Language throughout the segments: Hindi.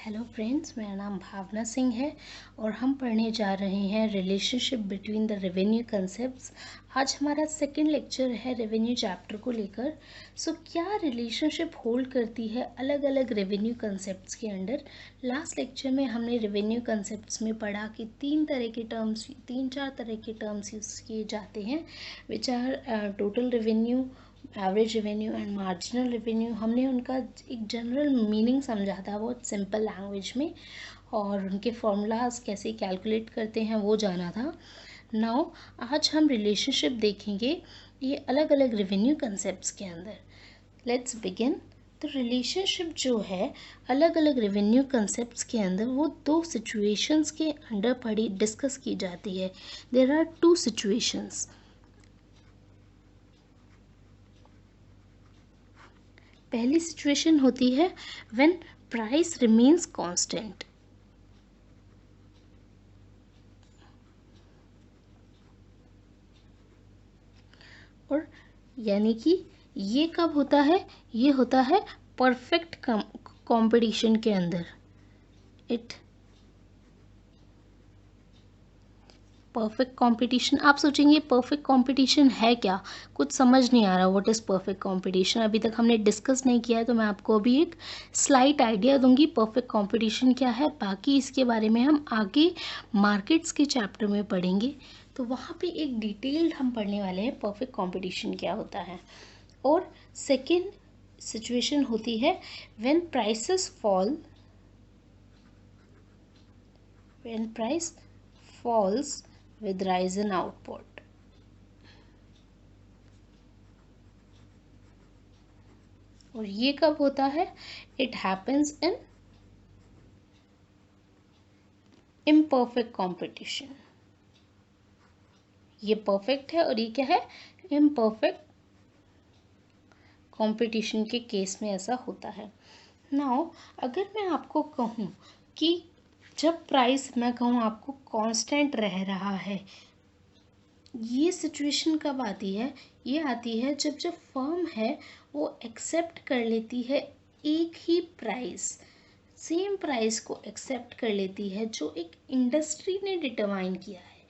हेलो फ्रेंड्स, मेरा नाम भावना सिंह है और हम पढ़ने जा रहे हैं relationship between the revenue concepts. आज हमारा सेकंड लेक्चर है रेवेन्यू चैप्टर को लेकर। क्या रिलेशनशिप होल्ड करती है अलग अलग रेवेन्यू कंसेप्ट्स के अंडर। लास्ट लेक्चर में हमने रेवेन्यू कंसेप्ट्स में पढ़ा कि तीन चार तरह के टर्म्स यूज़ किए जाते हैं, which are total revenue, average revenue and marginal revenue. हमने उनका एक जनरल मीनिंग समझा था बहुत सिंपल लैंग्वेज में, और उनके फॉर्मूलाज कैसे कैलकुलेट करते हैं वो जाना था। नाउ आज हम रिलेशनशिप देखेंगे ये अलग अलग रेवेन्यू कंसेप्ट्स के अंदर। Let's begin. तो रिलेशनशिप जो है अलग अलग रेवेन्यू कंसेप्ट्स के अंदर वो दो सिचुएशंस के अंडर डिस्कस की जाती है। There are two situations. पहली सिचुएशन होती है व्हेन प्राइस रिमेन्स कांस्टेंट। और यानी कि ये कब होता है, ये होता है परफेक्ट कंपटीशन के अंदर। इट परफेक्ट कंपटीशन, आप सोचेंगे परफेक्ट कंपटीशन है क्या, कुछ समझ नहीं आ रहा व्हाट इज़ परफेक्ट कंपटीशन, अभी तक हमने डिस्कस नहीं किया है। तो मैं आपको अभी एक स्लाइट आइडिया दूंगी परफेक्ट कंपटीशन क्या है। बाकी इसके बारे में हम आगे मार्केट्स के चैप्टर में पढ़ेंगे, तो वहाँ पे एक डिटेल्ड हम पढ़ने वाले हैं परफेक्ट कंपटीशन क्या होता है। और सेकेंड सिचुएशन होती है when prices fall, when price falls with rise in output। और ये कब होता है, it happens in imperfect competition. ये परफेक्ट है और ये क्या है, इम्परफेक्ट कंपटीशन के केस में ऐसा होता है। नाउ अगर मैं आपको कहूँ कि जब प्राइस, मैं कहूँ आपको कांस्टेंट रह रहा है, ये सिचुएशन कब आती है, ये आती है जब फर्म है वो एक्सेप्ट कर लेती है एक ही प्राइस, सेम प्राइस को एक्सेप्ट कर लेती है जो एक इंडस्ट्री ने डिटरमाइन किया है।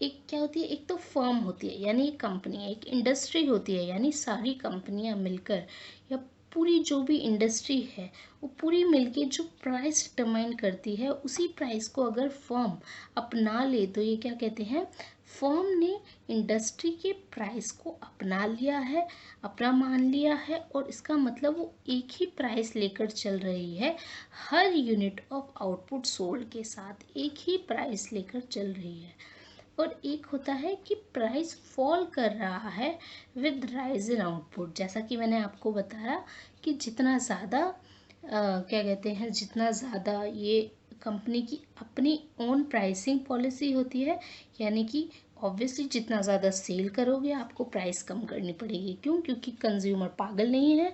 एक क्या होती है, एक तो फर्म होती है यानी एक कंपनी, एक इंडस्ट्री होती है यानी सारी कंपनियां मिलकर, या पूरी जो भी इंडस्ट्री है वो पूरी मिलके जो प्राइस डिटरमाइन करती है, उसी प्राइस को अगर फर्म अपना ले तो ये क्या कहते हैं, फर्म ने इंडस्ट्री के प्राइस को अपना लिया है, अपना मान लिया है। और इसका मतलब वो एक ही प्राइस लेकर चल रही है, हर यूनिट ऑफ आउटपुट सोल्ड के साथ एक ही प्राइस लेकर चल रही है। और एक होता है कि प्राइस फॉल कर रहा है विद राइज इन आउटपुट, जैसा कि मैंने आपको बताया कि जितना ज़्यादा क्या कहते हैं, जितना ज़्यादा ये कंपनी की अपनी ओन प्राइसिंग पॉलिसी होती है, यानी कि ऑब्वियसली जितना ज़्यादा सेल करोगे आपको प्राइस कम करनी पड़ेगी। क्यों? क्योंकि कंज्यूमर पागल नहीं है,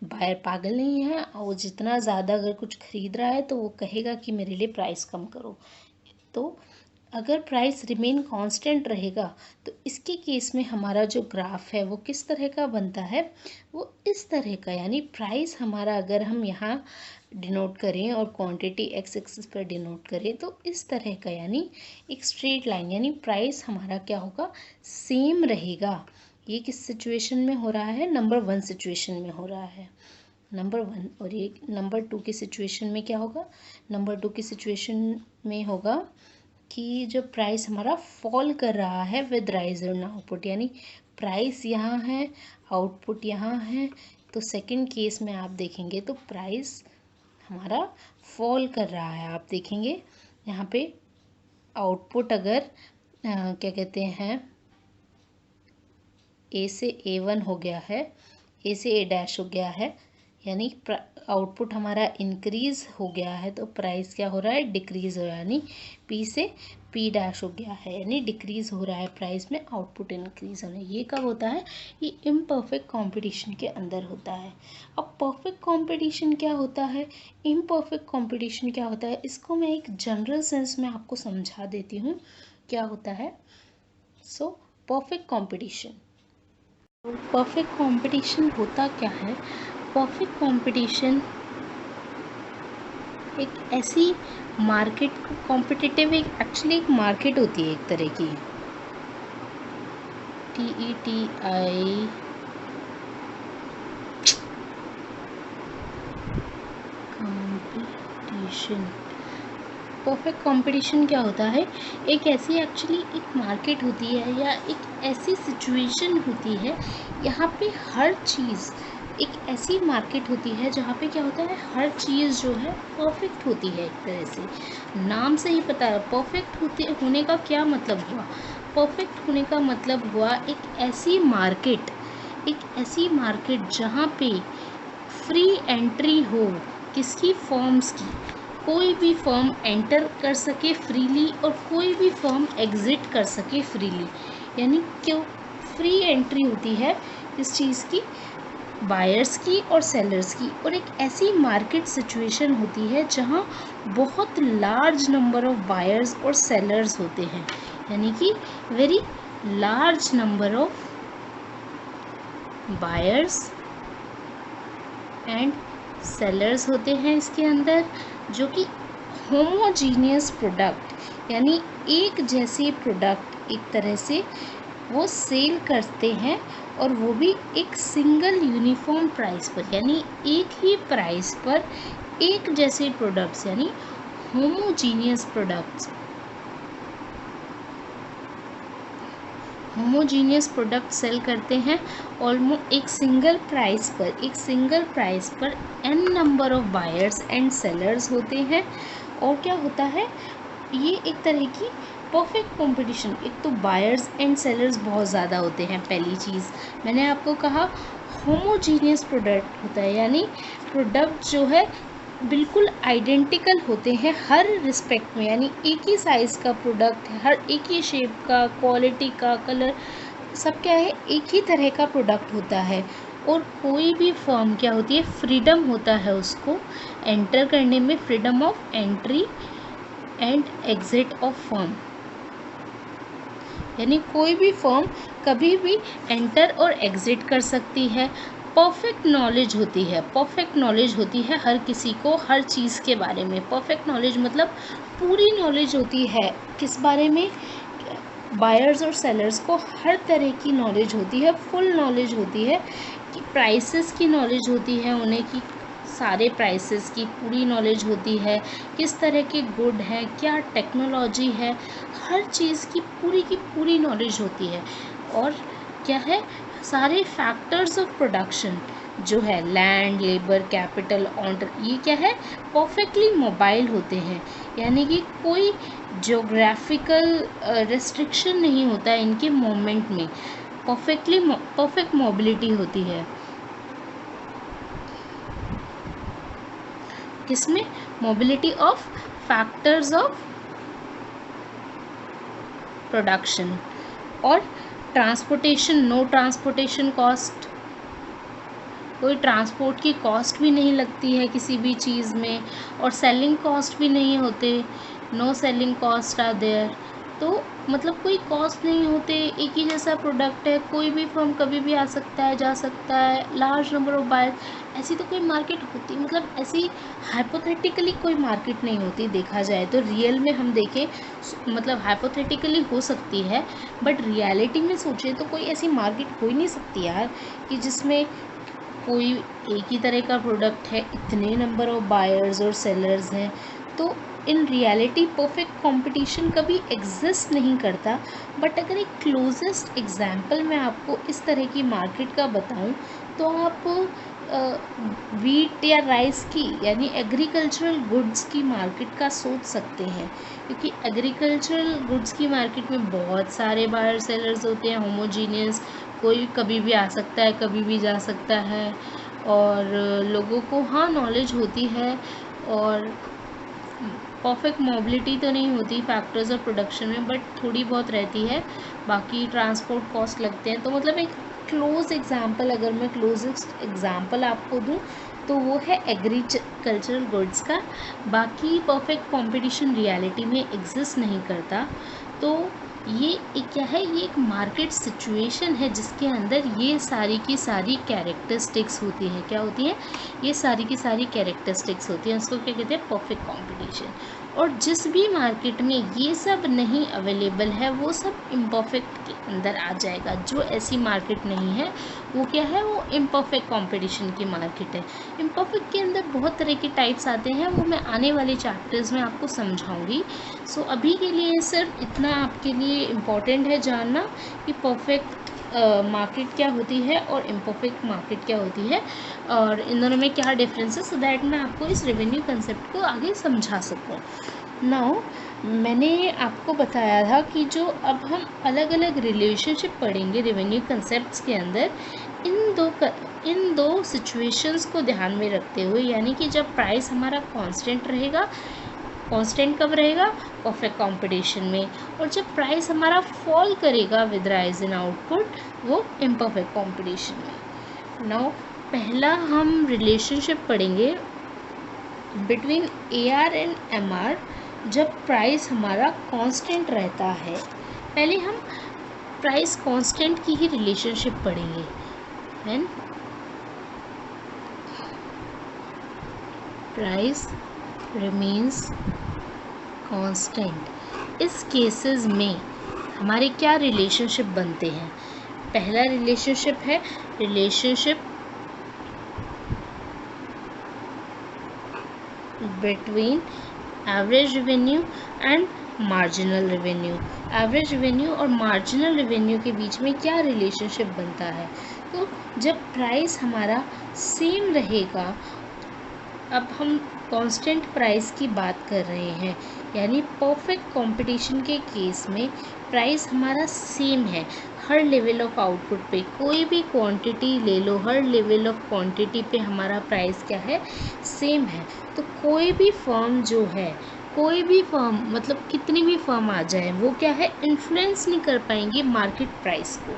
बायर पागल नहीं है, और वो जितना ज़्यादा अगर कुछ खरीद रहा है तो वो कहेगा कि मेरे लिए प्राइस कम करो। तो अगर प्राइस रिमेन कांस्टेंट रहेगा तो इसके केस में हमारा जो ग्राफ है वो किस तरह का बनता है, वो इस तरह का, यानी प्राइस हमारा अगर हम यहाँ डिनोट करें और क्वांटिटी एक्स एक्सिस पर डिनोट करें तो इस तरह का, यानी एक स्ट्रेट लाइन, यानी प्राइस हमारा क्या होगा, सेम रहेगा। ये किस सिचुएशन में हो रहा है, नंबर 1 सिचुएशन में हो रहा है, नंबर 1। और ये नंबर 2 की सिचुएशन में क्या होगा, नंबर 2 की सिचुएशन में होगा कि जब प्राइस हमारा फॉल कर रहा है विद राइज इन आउटपुट, यानी प्राइस यहाँ है, आउटपुट यहाँ है। तो सेकंड केस में आप देखेंगे तो प्राइस हमारा फॉल कर रहा है। आप देखेंगे यहाँ पे आउटपुट अगर क्या कहते हैं, ए से A1 हो गया है, ए से A' हो गया है, यानी आउटपुट हमारा इंक्रीज हो गया है, तो प्राइस क्या हो रहा है, डिक्रीज हो रहा है, यानी P से P' हो गया है, यानी डिक्रीज हो रहा है प्राइस में, आउटपुट इंक्रीज होना। ये कब होता है, ये इम्परफेक्ट कंपटीशन के अंदर होता है। अब परफेक्ट कंपटीशन क्या होता है, इम्परफेक्ट कंपटीशन क्या होता है, इसको मैं एक जनरल सेंस में आपको समझा देती हूँ क्या होता है। So perfect competition, perfect competition होता क्या है, परफेक्ट कंपटीशन एक ऐसी मार्केट, कॉम्पिटिटिव एक एक्चुअली एक मार्केट होती है एक तरह की, TETI कंपटीशन। परफेक्ट कंपटीशन क्या होता है? एक ऐसी एक्चुअली एक मार्केट होती है या एक ऐसी सिचुएशन होती है, यहाँ पे हर चीज़, एक ऐसी मार्केट होती है जहाँ पे क्या होता है, हर चीज़ जो है परफेक्ट होती है एक तरह से। नाम से ही पता है परफेक्ट होने का क्या मतलब हुआ। परफेक्ट होने का मतलब हुआ एक ऐसी मार्केट जहाँ पे फ्री एंट्री हो किसकी, फर्म्स की। कोई भी फर्म एंटर कर सके फ्रीली और कोई भी फर्म एग्ज़िट कर सके फ्रीली, यानी क्यों फ्री एंट्री होती है इस चीज़ की, बायर्स की और सेलर्स की। और एक ऐसी मार्केट सिचुएशन होती है जहां बहुत लार्ज नंबर ऑफ बायर्स और सेलर्स होते हैं, यानी कि very large number of buyers and sellers होते हैं इसके अंदर, जो कि होमोजीनियस प्रोडक्ट यानी एक जैसे प्रोडक्ट एक तरह से वो सेल करते हैं, और वो भी एक सिंगल यूनिफॉर्म प्राइस पर, यानी एक ही प्राइस पर एक जैसे प्रोडक्ट्स यानी homogeneous products. Homogeneous product sell करते हैं ऑलमोस्ट एक सिंगल प्राइस पर n number of buyers and sellers होते हैं। और क्या होता है, ये एक तरह की परफेक्ट कंपटीशन। एक तो बायर्स एंड सेलर्स बहुत ज़्यादा होते हैं, पहली चीज़ मैंने आपको कहा। होमोजीनियस प्रोडक्ट होता है यानी प्रोडक्ट जो है बिल्कुल आइडेंटिकल होते हैं हर रिस्पेक्ट में, यानी एक ही साइज़ का प्रोडक्ट है, हर एक ही शेप का, क्वालिटी का, कलर, सब क्या है, एक ही तरह का प्रोडक्ट होता है। और कोई भी फर्म क्या होती है, फ्रीडम होता है उसको एंटर करने में, freedom of entry and exit of firm, यानी कोई भी फर्म कभी भी एंटर और एग्जिट कर सकती है। परफेक्ट नॉलेज होती है हर किसी को हर चीज़ के बारे में। परफेक्ट नॉलेज मतलब पूरी नॉलेज होती है किस बारे में, बायर्स और सेलर्स को हर तरह की नॉलेज होती है, फुल नॉलेज होती है, कि प्राइसेस की नॉलेज होती है उन्हें, कि सारे प्राइसेस की पूरी नॉलेज होती है, किस तरह के गुड हैं, क्या टेक्नोलॉजी है, हर चीज़ की पूरी नॉलेज होती है। और क्या है, सारे फैक्टर्स ऑफ प्रोडक्शन जो है, लैंड, लेबर, कैपिटल, ऑनर, ये क्या है, परफेक्टली मोबाइल होते हैं, यानी कि कोई ज्योग्राफिकल रेस्ट्रिक्शन नहीं होता है इनके मूवमेंट में, परफेक्ट मोबिलिटी होती है। किसमें, mobility of factors of production. और ट्रांसपोर्टेशन, नो ट्रांसपोर्टेशन कॉस्ट, कोई ट्रांसपोर्ट की कॉस्ट भी नहीं लगती है किसी भी चीज़ में, और सेलिंग कॉस्ट भी नहीं होते, no selling cost are there. तो मतलब कोई कॉस्ट नहीं होते, एक ही जैसा प्रोडक्ट है, कोई भी फर्म कभी भी आ सकता है, जा सकता है, लार्ज नंबर ऑफ बायर्स। ऐसी तो कोई मार्केट होती, मतलब ऐसी हाइपोथेटिकली कोई मार्केट नहीं होती देखा जाए तो। रियल में हम देखें, मतलब हाइपोथेटिकली हो सकती है, बट रियलिटी में सोचें तो कोई ऐसी मार्केट हो ही नहीं सकती यार, कि जिसमें कोई एक ही तरह का प्रोडक्ट है, इतने नंबर ऑफ बायर्स और सेलर्स हैं। तो इन रियलिटी परफेक्ट कंपटीशन कभी एग्जिस्ट नहीं करता। बट अगर एक क्लोजेस्ट एग्जांपल मैं आपको इस तरह की मार्केट का बताऊं, तो आप वीट या राइस की, यानी एग्रीकल्चरल गुड्स की मार्केट का सोच सकते हैं, क्योंकि एग्रीकल्चरल गुड्स की मार्केट में बहुत सारे बायर सेलर्स होते हैं, होमोजीनियस, कोई कभी भी आ सकता है, कभी भी जा सकता है, और लोगों को हाँ नॉलेज होती है, और परफेक्ट मोबिलिटी तो नहीं होती फैक्टर्स ऑफ प्रोडक्शन में, बट थोड़ी बहुत रहती है, बाकी ट्रांसपोर्ट कॉस्ट लगते हैं। तो मतलब एक क्लोज एग्जांपल, अगर मैं क्लोजेस्ट एग्जांपल आपको दूं, तो वो है एग्रीकल्चरल गुड्स का। बाकी परफेक्ट कंपटीशन रियलिटी में एग्जिस्ट नहीं करता। तो ये एक क्या है, ये एक मार्केट सिचुएशन है जिसके अंदर ये सारी की सारी कैरेक्टरिस्टिक्स होती हैं। क्या होती हैं? ये सारी की सारी कैरेक्टरिस्टिक्स होती हैं। उसको क्या कहते हैं? Perfect competition. और जिस भी मार्केट में ये सब नहीं अवेलेबल है वो सब इम्परफेक्ट के अंदर आ जाएगा। जो ऐसी मार्केट नहीं है वो क्या है? वो इम्परफेक्ट कंपटीशन की मार्केट है। इम्परफेक्ट के अंदर बहुत तरह के टाइप्स आते हैं, वो मैं आने वाले चैप्टर्स में आपको समझाऊंगी। सो अभी के लिए सिर्फ इतना आपके लिए इम्पॉर्टेंट है जानना कि परफेक्ट मार्केट क्या होती है और इम्परफेक्ट मार्केट क्या होती है और इन दोनों में क्या डिफरेंस है, सो दैट मैं आपको इस रेवेन्यू कंसेप्ट को आगे समझा सकूँ। नाउ मैंने आपको बताया था कि जो अब हम अलग अलग रिलेशनशिप पढ़ेंगे रेवेन्यू कंसेप्ट्स के अंदर, इन दो सिचुएशंस को ध्यान में रखते हुए, यानी कि जब प्राइस हमारा कांस्टेंट रहेगा, कांस्टेंट कब रहेगा? परफेक्ट कंपटीशन में। और जब प्राइस हमारा फॉल करेगा विद राइज इन आउटपुट, वो इम्परफेक्ट कंपटीशन में। नाउ पहला हम रिलेशनशिप पढ़ेंगे बिटवीन AR एंड MR जब प्राइस हमारा कांस्टेंट रहता है। पहले हम प्राइस कांस्टेंट की ही रिलेशनशिप पढ़ेंगे। व्हेन प्राइस रिमेन्स कांस्टेंट, इस केसेस में हमारे क्या रिलेशनशिप बनते हैं? पहला रिलेशनशिप है relationship between average revenue and marginal revenue. Average revenue और मार्जिनल रेवेन्यू के बीच में क्या रिलेशनशिप बनता है? तो जब प्राइस हमारा सेम रहेगा, अब हम कांस्टेंट प्राइस की बात कर रहे हैं, यानी परफेक्ट कंपटीशन के केस में प्राइस हमारा सेम है हर लेवल ऑफ आउटपुट पे। कोई भी क्वांटिटी ले लो, हर लेवल ऑफ क्वांटिटी पे हमारा प्राइस क्या है? सेम है। तो कोई भी फर्म जो है, कोई भी फर्म मतलब कितनी भी फर्म आ जाए, वो क्या है? इन्फ्लुएंस नहीं कर पाएंगे मार्केट प्राइस को,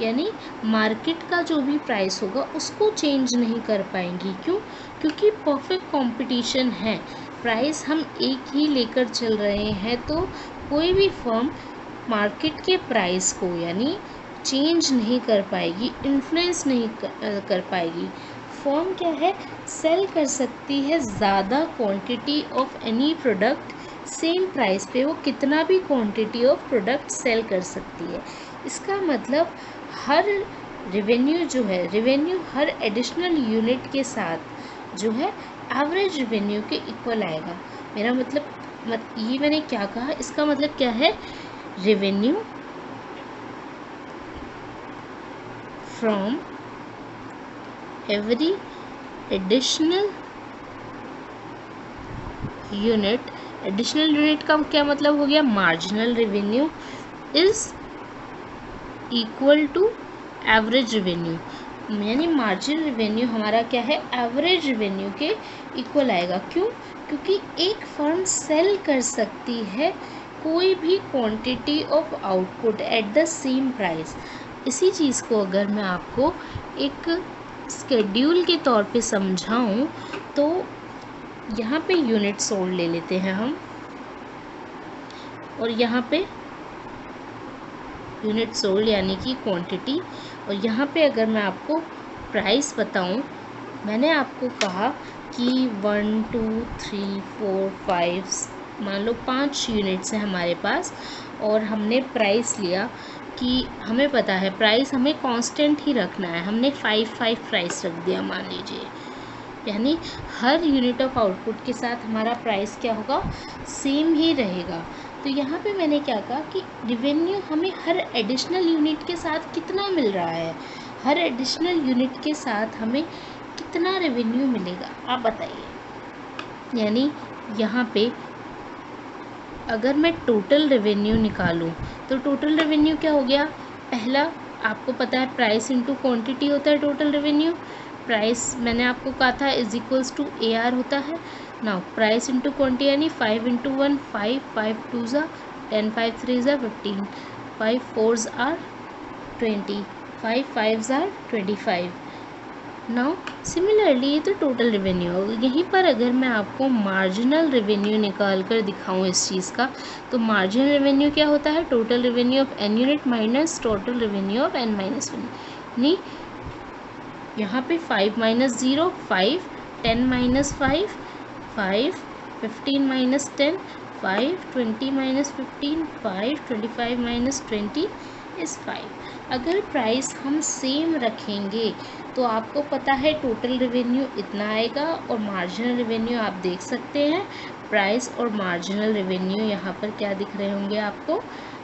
यानी मार्केट का जो भी प्राइस होगा उसको चेंज नहीं कर पाएंगी। क्यों? क्योंकि परफेक्ट कंपटीशन है, प्राइस हम एक ही लेकर चल रहे हैं, तो कोई भी फर्म मार्केट के प्राइस को यानी चेंज नहीं कर पाएगी, इन्फ्लुएंस नहीं कर पाएगी। फर्म क्या है? सेल कर सकती है ज़्यादा quantity of any product same price पे, वो कितना भी क्वांटिटी ऑफ प्रोडक्ट सेल कर सकती है। इसका मतलब हर रेवेन्यू जो है, रेवेन्यू हर एडिशनल यूनिट के साथ जो है एवरेज रेवेन्यू के इक्वल आएगा। मेरा मतलब ये मैंने क्या कहा, इसका मतलब क्या है? Revenue from every additional unit, additional unit का क्या मतलब हो गया? Marginal revenue is equal to average revenue, यानी मार्जिनल रेवेन्यू हमारा क्या है? एवरेज रेवेन्यू के इक्वल आएगा। क्यों? क्योंकि एक फर्म सेल कर सकती है कोई भी quantity of output at the same price. इसी चीज़ को अगर मैं आपको एक स्केड्यूल के तौर पे समझाऊं तो यहाँ पे यूनिट सोल्ड ले लेते हैं हम, और यहाँ पे यूनिट सोल्ड यानी कि क्वांटिटी, और यहाँ पे अगर मैं आपको प्राइस बताऊं, मैंने आपको कहा कि 1 2 3 4 5 मान लो 5 यूनिट्स हैं हमारे पास, और हमने प्राइस लिया कि हमें पता है प्राइस हमें कांस्टेंट ही रखना है, हमने 5 प्राइस रख दिया मान लीजिए, यानी हर यूनिट ऑफ आउटपुट के साथ हमारा प्राइस क्या होगा? सेम ही रहेगा। तो यहाँ पे मैंने क्या कहा कि रेवेन्यू हमें हर एडिशनल यूनिट के साथ कितना मिल रहा है, हर एडिशनल यूनिट के साथ हमें कितना रेवेन्यू मिलेगा, आप बताइए। यानी यहाँ पे अगर मैं टोटल रेवेन्यू निकालूं तो टोटल रेवेन्यू क्या हो गया? पहला आपको पता है प्राइस इनटू क्वांटिटी होता है टोटल रेवेन्यू। प्राइस मैंने आपको कहा था इज इक्वल्स टू AR होता है। नाउ प्राइस इनटू क्वांटिटी यानी 5 × 1 5, 5 2 ज़ा 10, 5 3 ज़ा 15, 5 4 आर 20, 5 5 आर 25, नाउ सिमिलरली ये तो टोटल रेवेन्यू होगा। यहीं पर अगर मैं आपको मार्जिनल रेवेन्यू निकाल कर दिखाऊँ इस चीज़ का, तो मार्जिनल रेवेन्यू क्या होता है? Total revenue of n unit minus total revenue of n minus 1। यानी यहाँ पे 5 minus 0 5, 10 minus 5 5, 15 minus 10 5, 20 minus 15 5, 25 minus 20 is 5। अगर प्राइस हम सेम रखेंगे तो आपको पता है टोटल रेवेन्यू इतना आएगा, और मार्जिनल रेवेन्यू आप देख सकते हैं प्राइस और मार्जिनल रेवेन्यू यहाँ पर क्या दिख रहे होंगे आपको?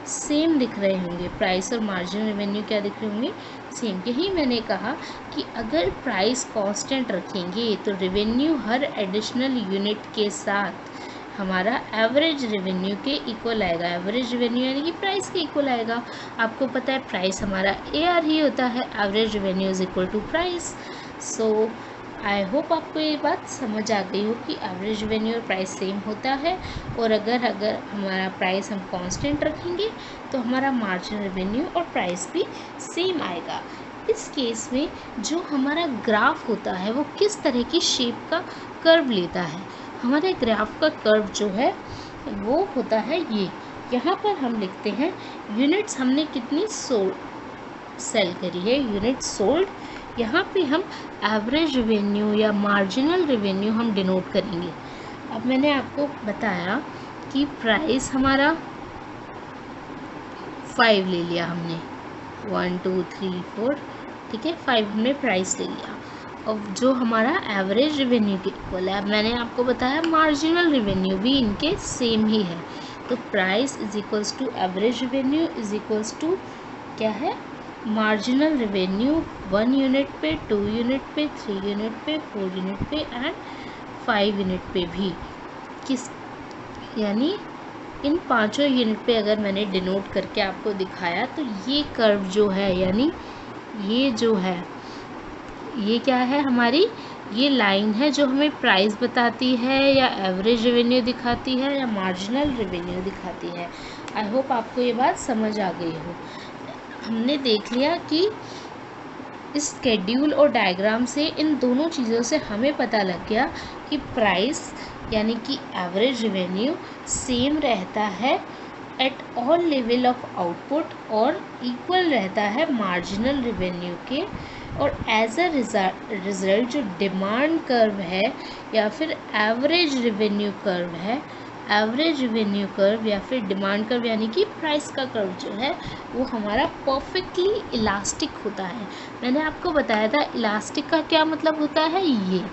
सेम दिख रहे होंगे। प्राइस और मार्जिनल रेवेन्यू क्या दिख रहे होंगे? सेम। यही मैंने कहा कि अगर प्राइस कांस्टेंट रखेंगे तो रेवेन्यू हर एडिशनल यूनिट के साथ हमारा एवरेज रेवेन्यू के इक्वल आएगा। एवरेज रेवेन्यू यानी कि प्राइस के इक्वल आएगा। आपको पता है प्राइस हमारा AR ही होता है, average revenue is equal to price. So I hope आपको ये बात समझ आ गई हो कि एवरेज रेवेन्यू और प्राइस सेम होता है, और अगर हमारा प्राइस हम कांस्टेंट रखेंगे तो हमारा मार्जिनल रेवेन्यू और प्राइस भी सेम आएगा। इस केस में जो हमारा ग्राफ होता है वो किस तरह की शेप का कर्व लेता है? हमारे ग्राफ का कर्व जो है वो होता है ये। यहाँ पर हम लिखते हैं यूनिट्स हमने कितनी सेल करी है, यूनिट सोल्ड। यहाँ पे हम एवरेज रेवेन्यू या मार्जिनल रेवेन्यू हम डिनोट करेंगे। अब मैंने आपको बताया कि प्राइस हमारा 5 ले लिया हमने, 1 2 3 4, ठीक है, 5 हमने प्राइस ले लिया। और जो हमारा एवरेज रेवेन्यू के इक्वल है, अब मैंने आपको बताया मार्जिनल रेवेन्यू भी इनके सेम ही है। तो price is equals to average revenue is equals to क्या है? मार्जिनल रेवेन्यू 1 यूनिट पे, 2 यूनिट पे, 3 यूनिट पे, 4 यूनिट पे एंड 5 यूनिट पे भी। किस यानी इन पांचों यूनिट पे अगर मैंने डिनोट करके आपको दिखाया तो ये कर्व जो है, यानी ये जो है ये क्या है हमारी? ये लाइन है जो हमें प्राइस बताती है, या एवरेज रेवेन्यू दिखाती है, या मार्जिनल रेवेन्यू दिखाती है। आई होप आपको ये बात समझ आ गई हो। हमने देख लिया कि इस स्केड्यूल और डायग्राम से इन दोनों चीज़ों से हमें पता लग गया कि प्राइस यानी कि एवरेज रेवेन्यू सेम रहता है at all level of output और इक्वल रहता है मार्जिनल रेवेन्यू के, और एज अ रिज़ल्ट जो डिमांड कर्व है या फिर एवरेज रेवेन्यू कर्व है, एवरेज रेवेन्यू कर्व या फिर डिमांड कर्व यानी कि प्राइस का कर्व जो है वो हमारा परफेक्टली इलास्टिक होता है। मैंने आपको बताया था इलास्टिक का क्या मतलब होता है। ये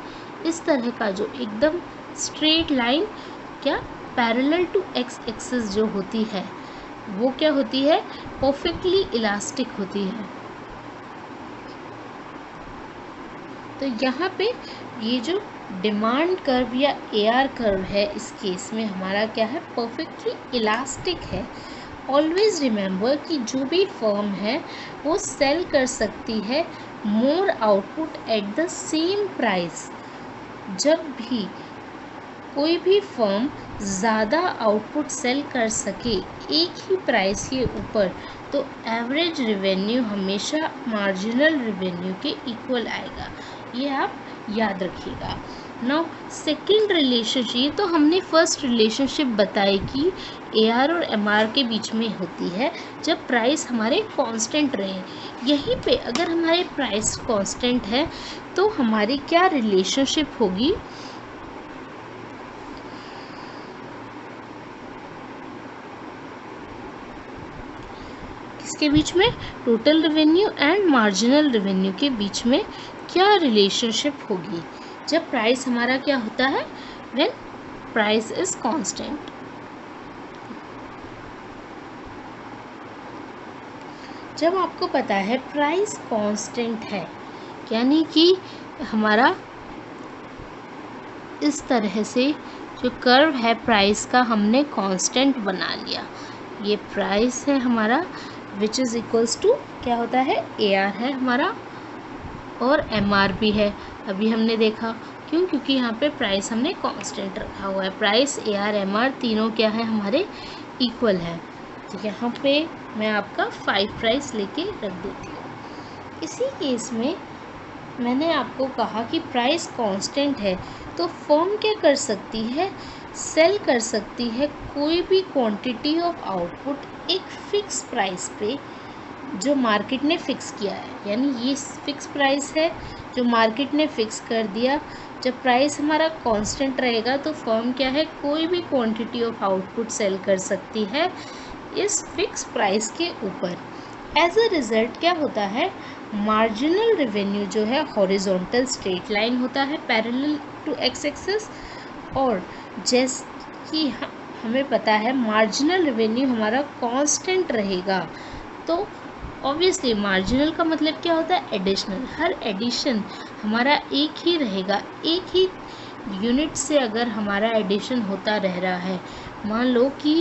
इस तरह का जो एकदम स्ट्रेट लाइन क्या पैरेलल टू एक्स एक्सिस जो होती है वो क्या होती है? परफेक्टली इलास्टिक होती है। तो यहाँ पे ये जो डिमांड कर्व या AR कर्व है इस केस में हमारा क्या है? परफेक्टली इलास्टिक है। ऑलवेज रिमेंबर कि जो भी फर्म है वो सेल कर सकती है more output at the same price. जब भी कोई भी फर्म ज़्यादा आउटपुट सेल कर सके एक ही प्राइस के ऊपर, तो एवरेज रेवेन्यू हमेशा मार्जिनल रेवेन्यू के इक्वल आएगा। ये आप याद रखिएगा। नाउ सेकेंड रिलेशनशिप, तो हमने फर्स्ट रिलेशनशिप बताई कि AR और MR के बीच में होती है जब प्राइस हमारे कांस्टेंट रहे। यहीं पे अगर हमारे प्राइस कांस्टेंट है तो हमारी क्या रिलेशनशिप होगी? किसके बीच में? Total revenue and marginal revenue के बीच में क्या रिलेशनशिप होगी जब प्राइस हमारा क्या होता है? When price is constant. जब आपको पता है प्राइस कांस्टेंट है यानी कि हमारा इस तरह से जो कर्व है प्राइस का हमने कांस्टेंट बना लिया। ये प्राइस है हमारा विच इज़ इक्वल्स टू क्या होता है? AR है हमारा और MR भी है। अभी हमने देखा क्यों? क्योंकि यहाँ पे प्राइस हमने कांस्टेंट रखा हुआ है। प्राइस AR MR तीनों क्या है? हमारे इक्वल है। तो यहाँ पे मैं आपका 5 प्राइस लेके रख देती हूँ। इसी केस में मैंने आपको कहा कि प्राइस कांस्टेंट है, तो फर्म क्या कर सकती है, सेल कर सकती है कोई भी क्वांटिटी ऑफ आउटपुट एक फिक्स प्राइस पे जो मार्केट ने फिक्स किया है। यानी ये फिक्स प्राइस है जो मार्केट ने फिक्स कर दिया। जब प्राइस हमारा कांस्टेंट रहेगा तो फर्म क्या है, कोई भी क्वांटिटी ऑफ आउटपुट सेल कर सकती है इस फिक्स प्राइस के ऊपर। एज अ रिजल्ट क्या होता है, मार्जिनल रेवेन्यू जो है हॉरिजॉन्टल स्ट्रेट लाइन होता है पैरेलल टू एक्स एक्सिस। और जैसे कि हमें पता है मार्जिनल रेवेन्यू हमारा कांस्टेंट रहेगा, तो ऑब्वियसली मार्जिनल का मतलब क्या होता है, एडिशनल। हर एडिशन हमारा एक ही रहेगा, एक ही यूनिट से अगर हमारा एडिशन होता रह रहा है, मान लो कि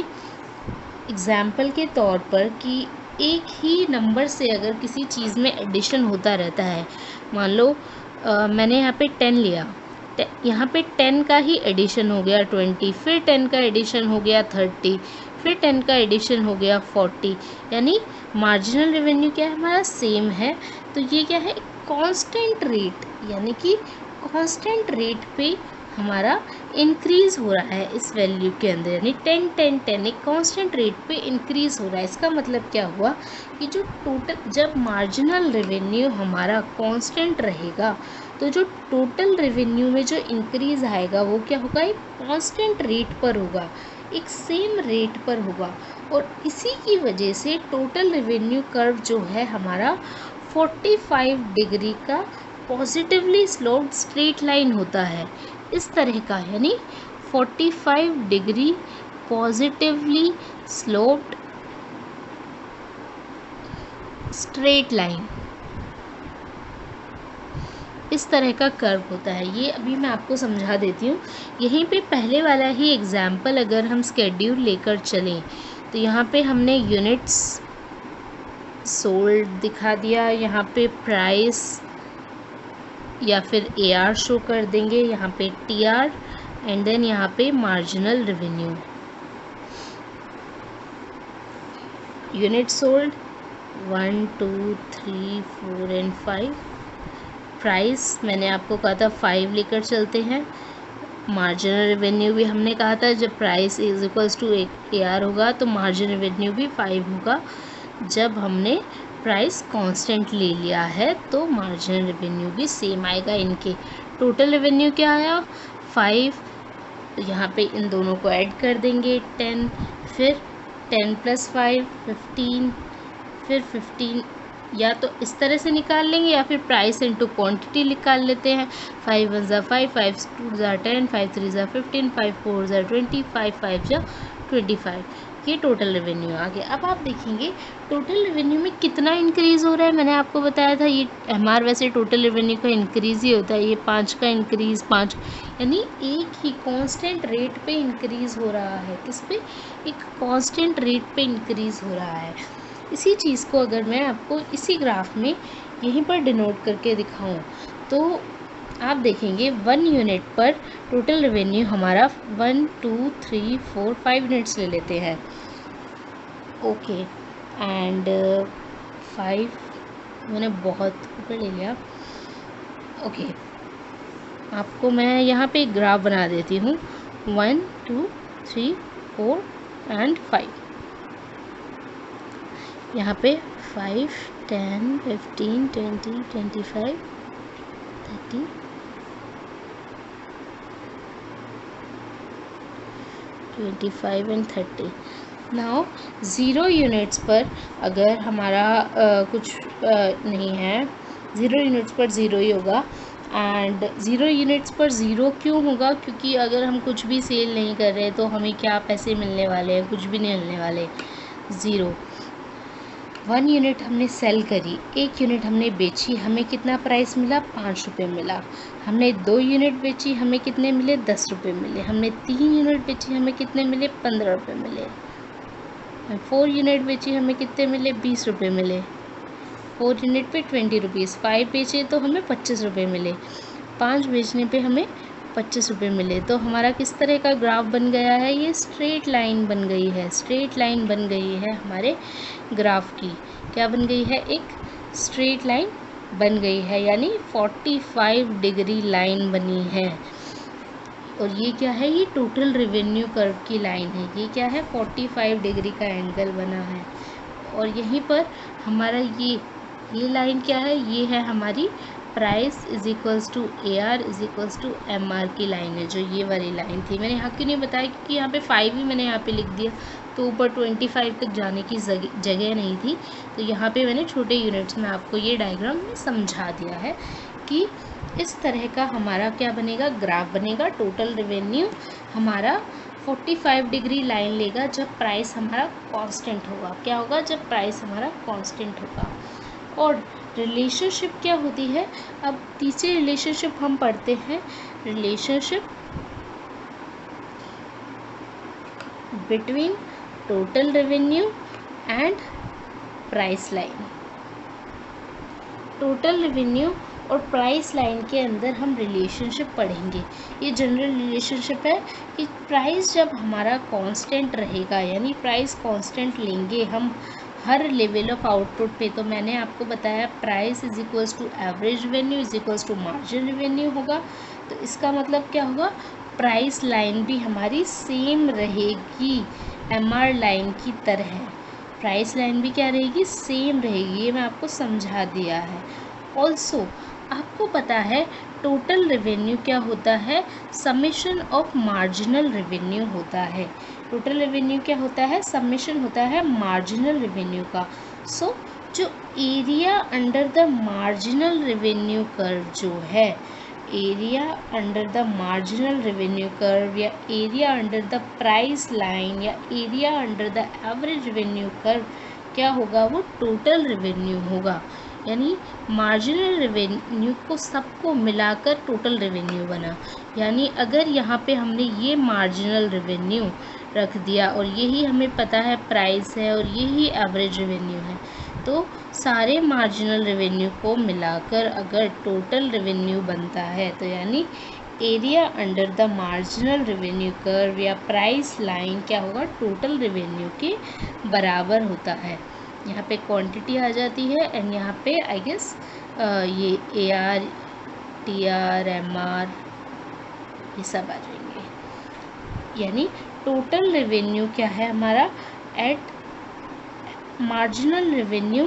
एग्जाम्पल के तौर पर कि एक ही नंबर से अगर किसी चीज़ में एडिशन होता रहता है, मान लो मैंने यहाँ पे 10 लिया, यहाँ पे 10 का ही एडिशन हो गया 20, फिर 10 का एडिशन हो गया 30, फिर 10 का एडिशन हो गया 40, यानी मार्जिनल रेवेन्यू क्या है, हमारा सेम है। तो ये क्या है, कांस्टेंट रेट, यानी कि कांस्टेंट रेट पे हमारा इंक्रीज़ हो रहा है इस वैल्यू के अंदर, यानी 10 10 10 एक कांस्टेंट रेट पे इंक्रीज़ हो रहा है। इसका मतलब क्या हुआ कि जो टोटल, जब मार्जिनल रेवेन्यू हमारा कांस्टेंट रहेगा तो जो टोटल रेवेन्यू में जो इंक्रीज़ आएगा वो क्या होगा, एक कांस्टेंट रेट पर होगा, एक सेम रेट पर होगा। और इसी की वजह से टोटल रेवेन्यू कर्व जो है हमारा 45 डिग्री का पॉजिटिवली स्लोप्ड स्ट्रेट लाइन होता है, इस तरह का, यानी 45 degree positively sloped straight line, इस तरह का कर्व होता है। ये अभी मैं आपको समझा देती हूँ। यहीं पे पहले वाला ही एग्जाम्पल अगर हम स्केड्यूल लेकर चलें तो यहाँ पे हमने यूनिट्स सोल्ड दिखा दिया, यहाँ पे प्राइस या फिर AR शो कर देंगे, यहाँ पे TR, एंड देन यहाँ पे marginal revenue. Unit sold 1 2 3 4 and 5, price मैंने आपको कहा था 5 लेकर चलते हैं। मार्जिनल रेवेन्यू भी हमने कहा था जब price is equals to AR होगा तो मार्जिन रेवेन्यू भी 5 होगा। जब हमने प्राइस कांस्टेंट ले लिया है तो मार्जिनल रेवेन्यू भी सेम आएगा। इनके टोटल रेवेन्यू क्या आया 5, यहाँ पे इन दोनों को ऐड कर देंगे 10, फिर 10 + 5 15, फिर 15, या तो इस तरह से निकाल लेंगे या फिर प्राइस इनटू क्वांटिटी निकाल लेते हैं। 5 1 = 5, 5 2 = 10, 5 3 = 15, 5 4 = 20, 5 5 = 25। ये टोटल रेवेन्यू आ गया। अब आप देखेंगे टोटल रेवेन्यू में कितना इंक्रीज़ हो रहा है। मैंने आपको बताया था ये हमारे वैसे टोटल रेवेन्यू का इंक्रीज़ ही होता है, ये 5 का इंक्रीज़ 5, यानी एक ही कांस्टेंट रेट पे इंक्रीज़ हो रहा है। किस पे, एक कांस्टेंट रेट पे इंक्रीज़ हो रहा है। इसी चीज़ को अगर मैं आपको इसी ग्राफ में यहीं पर डिनोट करके दिखाऊं तो आप देखेंगे 1 यूनिट पर टोटल रेवेन्यू हमारा 1 2 3 4 5 यूनिट्स ले लेते हैं, ओके, एंड 5 मैंने बहुत ऊपर ले लिया, ओके। आपको मैं यहाँ पे एक ग्राफ बना देती हूँ 1 2 3 4 एंड 5। यहाँ पे 5 10 15 20 25 30 25 एंड 30। नाउ 0 यूनिट्स पर अगर हमारा कुछ नहीं है, 0 यूनिट्स पर 0 ही होगा। एंड 0 यूनिट्स पर 0 क्यों होगा, क्योंकि अगर हम कुछ भी सेल नहीं कर रहे तो हमें क्या पैसे मिलने वाले हैं, कुछ भी नहीं मिलने वाले। 0 1 यूनिट हमने सेल करी, 1 यूनिट हमने बेची, हमें कितना प्राइस मिला, 5 रुपये मिला। हमने 2 यूनिट बेची, हमें कितने मिले, 10 रुपये मिले। हमने 3 यूनिट बेची, हमें कितने मिले, 15 रुपये मिले। 4 यूनिट बेची, हमें कितने मिले, 20 रुपये मिले। 4 यूनिट पे 20 रुपीज़। 5 बेचे तो हमें 25 रुपये मिले। 5 बेचने पे हमें 25 रुपये मिले। तो हमारा किस तरह का ग्राफ बन गया है, ये स्ट्रेट लाइन बन गई है। स्ट्रेट लाइन बन गई है हमारे ग्राफ की, क्या बन गई है, एक स्ट्रेट लाइन बन गई है, यानी 45 डिग्री लाइन बनी है। और ये क्या है, ये टोटल रेवेन्यू कर्व की लाइन है। ये क्या है, 45 डिग्री का एंगल बना है। और यहीं पर हमारा ये लाइन क्या है, ये है हमारी price is equals to AR is equals to MR की लाइन है, जो ये वाली लाइन थी। मैंने यहाँ क्यों नहीं बताया, क्योंकि यहाँ पे 5 ही मैंने यहाँ पे लिख दिया, तो ऊपर 25 तक जाने की जगह नहीं थी। तो यहाँ पे मैंने छोटे यूनिट्स में आपको ये डायग्राम में समझा दिया है कि इस तरह का हमारा क्या बनेगा, ग्राफ बनेगा। टोटल रेवेन्यू हमारा 45 डिग्री लाइन लेगा जब प्राइस हमारा कांस्टेंट होगा। क्या होगा, जब प्राइस हमारा कांस्टेंट होगा। और रिलेशनशिप क्या होती है, अब तीसरी रिलेशनशिप हम पढ़ते हैं, relationship between total revenue and price line. Total revenue और प्राइस लाइन के अंदर हम रिलेशनशिप पढ़ेंगे। ये जनरल रिलेशनशिप है कि प्राइस जब हमारा कांस्टेंट रहेगा, यानी प्राइस कांस्टेंट लेंगे हम हर लेवल ऑफ आउटपुट पे, तो मैंने आपको बताया price is equals to average revenue is equals to margin revenue होगा। तो इसका मतलब क्या होगा, प्राइस लाइन भी हमारी सेम रहेगी MR लाइन की तरह। प्राइस लाइन भी क्या रहेगी, सेम रहेगी। ये मैं आपको समझा दिया है। ऑल्सो आपको पता है टोटल रेवेन्यू क्या होता है, समेशन ऑफ मार्जिनल रेवेन्यू होता है। टोटल रेवेन्यू क्या होता है, समेशन होता है मार्जिनल रेवेन्यू का। सो जो area under the marginal revenue curve जो है, area under the marginal revenue curve या area under the price line या area under the average revenue curve क्या होगा, वो टोटल रेवेन्यू होगा। यानी मार्जिनल रेवेन्यू को सबको मिलाकर टोटल रेवेन्यू बना। यानी अगर यहाँ पे हमने ये मार्जिनल रेवेन्यू रख दिया और यही हमें पता है प्राइस है और यही एवरेज रेवेन्यू है, तो सारे मार्जिनल रेवेन्यू को मिलाकर अगर टोटल रेवेन्यू बनता है, तो यानी area under the marginal revenue curve या प्राइस लाइन क्या होगा, टोटल रेवेन्यू के बराबर होता है। यहाँ पे क्वांटिटी आ जाती है एंड यहाँ पे आई गेस ये AR TR MR ये सब आ जाएंगे। यानी टोटल रेवेन्यू क्या है हमारा, at marginal revenue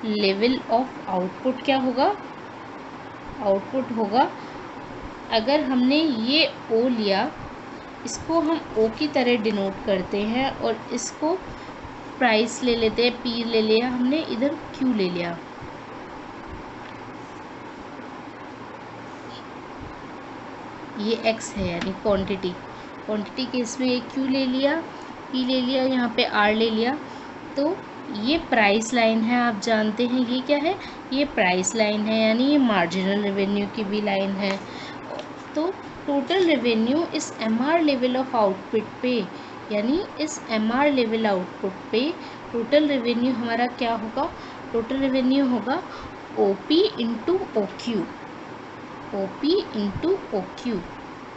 level of output क्या होगा, आउटपुट होगा। अगर हमने ये O लिया, इसको हम O की तरह डिनोट करते हैं और इसको प्राइस ले लेते हैं, P ले लिया हमने, इधर Q ले लिया। ये X है यानी क्वांटिटी, क्वांटिटी के इसमें एक Q ले लिया, P ले लिया, यहाँ पे R ले लिया। तो ये प्राइस लाइन है, आप जानते हैं ये क्या है, ये प्राइस लाइन है, यानी ये मार्जिनल रेवेन्यू की भी लाइन है। तो टोटल रेवेन्यू इस MR लेवल ऑफ आउटपुट पे, यानी इस MR लेवल आउटपुट पे टोटल रेवेन्यू हमारा क्या होगा, टोटल रेवेन्यू होगा OP into OQ, OP into OQ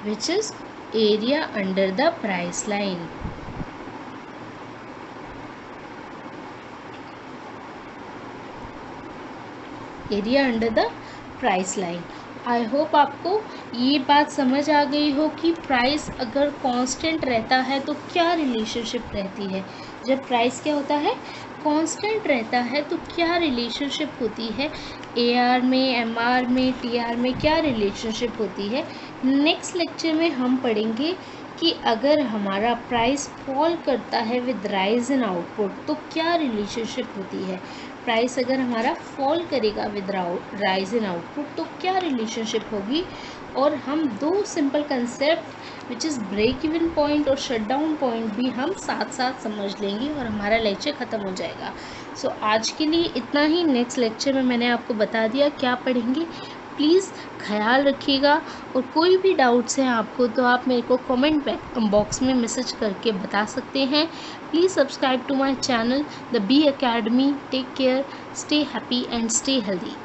which is area under the price line. Area under the price line. I hope आपको ये बात समझ आ गई हो कि प्राइस अगर कांस्टेंट रहता है तो क्या रिलेशनशिप रहती है, जब प्राइस क्या होता है, कांस्टेंट रहता है, तो क्या रिलेशनशिप होती है, AR में, MR में, TR में क्या रिलेशनशिप होती है। नेक्स्ट लेक्चर में हम पढ़ेंगे कि अगर हमारा प्राइस फॉल करता है विद राइज इन आउटपुट तो क्या रिलेशनशिप होती है। प्राइस अगर हमारा फॉल करेगा विद राइज इन आउटपुट तो क्या रिलेशनशिप होगी। और हम दो simple concept which is break even point और शट डाउन पॉइंट भी हम साथ साथ समझ लेंगे और हमारा लेक्चर ख़त्म हो जाएगा। सो आज के लिए इतना ही। नेक्स्ट लेक्चर में मैंने आपको बता दिया क्या पढ़ेंगे। प्लीज़ ख्याल रखिएगा और कोई भी डाउट्स हैं आपको तो आप मेरे को कमेंट बॉक्स में मैसेज करके बता सकते हैं। Please subscribe to my channel the B academy. Take care, stay happy and stay healthy.